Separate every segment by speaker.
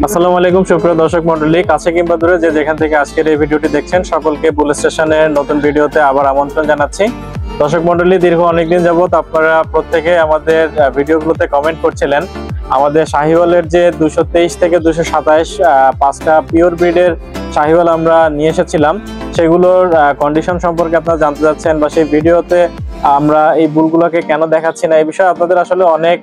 Speaker 1: আসসালামু আলাইকুম সুপ্রিয় দর্শক মণ্ডলী, কাছে কিংবা দূরে যে যেখান থেকে আজকের এই ভিডিওটি দেখছেন সকলকে বুল স্টেশনের নতুন ভিডিওতে আবার আমন্ত্রণ জানাচ্ছি। দর্শক মণ্ডলী, দীর্ঘ অনেকদিন যাবত আপনারা প্রত্যেকে আমাদের ভিডিওগুলোতে কমেন্ট করছিলেন আমাদের শাহিওয়ালের যে 223 থেকে 227 পাঁচটা পিওর ব্রিডের শাহিওয়াল আমরা নিয়ে এসেছিলাম, সেগুলোর কন্ডিশন সম্পর্কে আপনারা জানতে চাচ্ছেন বা সেই ভিডিওতে আমরা এই বুলগুলোকে কেন দেখাচ্ছি না এই বিষয়ে আপনাদের আসলে অনেক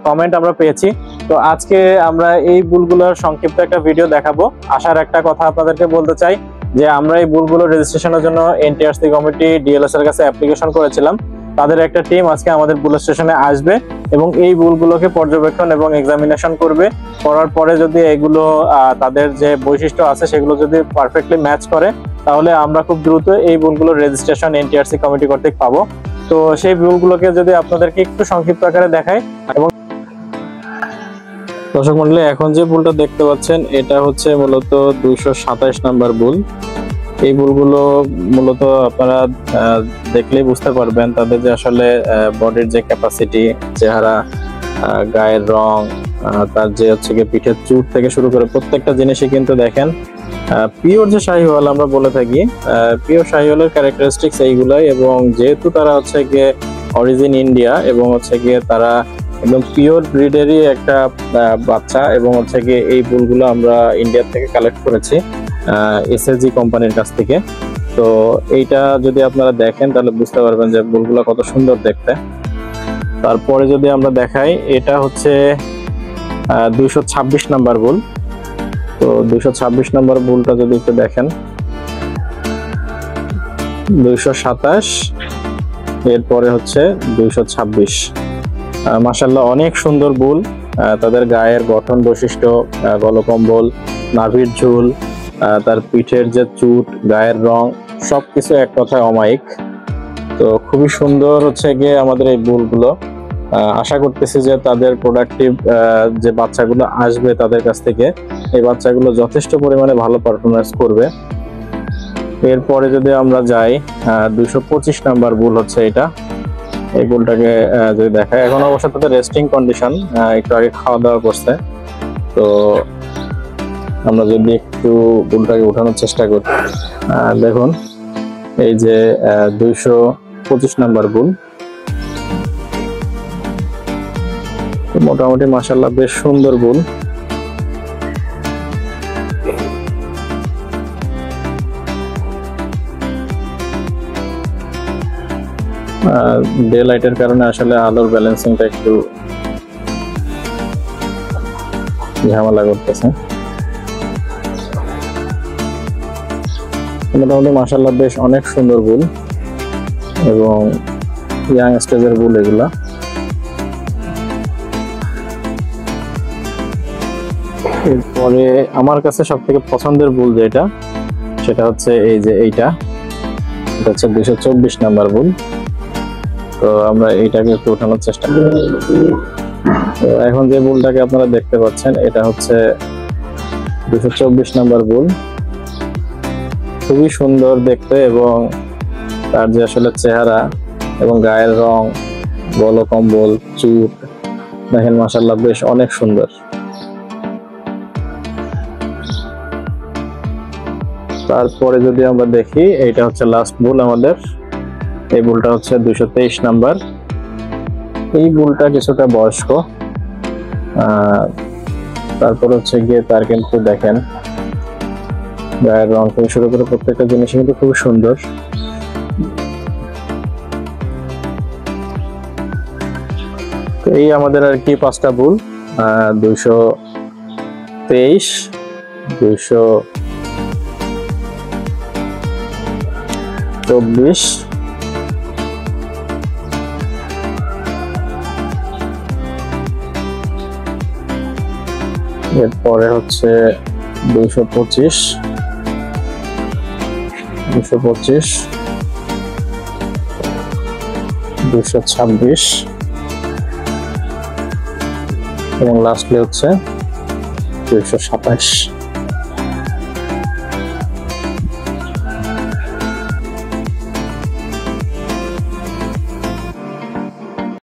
Speaker 1: কমেন্ট আমরা পেয়েছি। তো আজকে আমরা এই বুলগুলোর সংক্ষিপ্ত একটা ভিডিও দেখাবো। আসার একটা কথা আপনাদেরকে বলতে চাই যে আমরা এই বুলগুলোর রেজিস্ট্রেশনের জন্য এনটিআরসি কমিটি ডিএলএস এর কাছে অ্যাপ্লিকেশন করেছিলাম। তাদের একটা টিম আজকে আমাদের বুল স্টেশনে আসবে এবং এই বুলগুলোকে পর্যবেক্ষণ এবং এক্সামিনেশন করবে। করার পরে যদি এগুলো তাদের যে বৈশিষ্ট্য আছে সেগুলো যদি পারফেক্টলি ম্যাচ করে, তাহলে আমরা খুব দ্রুত এই বুলগুলোর রেজিস্ট্রেশন এনটিআরসি কমিটি কর্তৃক পাবো। তো সেই বুলগুলোকে যদি আপনাদেরকে একটু সংক্ষিপ্ত আকারে দেখাই। এবং দর্শক মণ্ডলী, এখন যে বুলটা দেখতে পাচ্ছেন এটা হচ্ছে মূলত 227 নাম্বার বুল। এই বুলগুলো মূলত আপনারা দেখলেই বুঝতে পারবেন তাদের যে আসলে বডির যে ক্যাপাসিটি, চেহারা, গায়ের রং, তার যে হচ্ছে গিয়ে পিঠের চুট থেকে শুরু করে প্রত্যেকটা জিনিসই কিন্তু দেখেন পিওর যে শাহিওয়াল আমরা বলে থাকি, পিওর শাহিওয়ালের ক্যারেক্টারিস্টিক্স এইগুলাই। এবং যেহেতু তারা হচ্ছে গিয়ে অরিজিন ইন্ডিয়া এবং হচ্ছে গিয়ে তারা একদম পিওর ব্রিডেরই একটা বাচ্চা, এবং হচ্ছে গিয়ে এই বুলগুলো আমরা ইন্ডিয়া থেকে কালেক্ট করেছি এসএসজি কোম্পানির কাছ থেকে। তো এইটা যদি আপনারা দেখেন তাহলে বুঝতে পারবেন যে বুলগুলো কত সুন্দর দেখতে। তারপরে যদি আমরা দেখাই, এটা হচ্ছে 226 নাম্বার বুল। তো 226 নাম্বার বুলটা যদি একটু দেখেন, 227 এরপরে হচ্ছে 226। মাশাআল্লাহ অনেক সুন্দর বুল। তাদের গায়ের গঠন বৈশিষ্ট্য, গলকম্বল, নাভির ঝুল, তার পিঠের যে চুট, গায়ের রং, সবকিছু এক কথায় অমায়িক। তো খুবই সুন্দর হচ্ছে গিয়ে আমাদের এই বুলগুলো। আশা করতেছি যে তাদের প্রোডাক্টিভ যে বাচ্চাগুলো আসবে তাদের কাছ থেকে, এই বাচ্চাগুলো যথেষ্ট পরিমাণে ভালো পারফরমেন্স করবে। এরপরে যদি আমরা যাই, 225 নাম্বার বুল হচ্ছে এটা। এই বুলটাকে যদি দেখায়, এখন অবশ্য তাদের রেস্টিং কন্ডিশন, একটু আগে খাওয়া দাওয়া করছে। তো আমরা যদি একটু বুলটাকে উঠানোর চেষ্টা করি, দেখুন এই যে 225 নাম্বার বুল। মোটামুটি মাশাআল্লাহ বেশ সুন্দর বুল। ডে লাইটের কারণে আসলে আলোর ব্যালেন্সিংটা একটু ঝামেলা করতেছে। মোটামুটি মাশাআল্লাহ বেশ অনেক সুন্দর বুল এবং ইয়াং স্টেজের বুল এগুলা। এরপরে আমার কাছে সব থেকে পছন্দের বুল যেটা, সেটা হচ্ছে এই যে এটা হচ্ছে 224 নাম্বার বুল। তো আমরা এইটাকে একটু উঠানোর চেষ্টা করি। তো এখন যে বুলটাকে আপনারা দেখতে পাচ্ছেন এটা হচ্ছে 224 নাম্বার বুল। খুবই সুন্দর দেখতে এবং তার যে আসলে চেহারা এবং গায়ের রং, গলকম্বল, চুট দেখেন মাশাআল্লাহ বেশ অনেক সুন্দর। তারপরে যদি আমরা দেখি, এইটা হচ্ছে লাস্ট বুল আমাদের। এই বুলটা হচ্ছে 223 নাম্বার। এই বুলটা কিছুটা বয়স্ক, তারপর হচ্ছে গিয়ে তার কিন্তু দেখেন গায়ের রং থেকে শুরু করে প্রত্যেকটা জিনিস কিন্তু খুব সুন্দর। তো এই আমাদের আর কি 5টা বুল, 223, 224, এরপরে হচ্ছে 225, 226, এবং লাস্টলি হচ্ছে 227।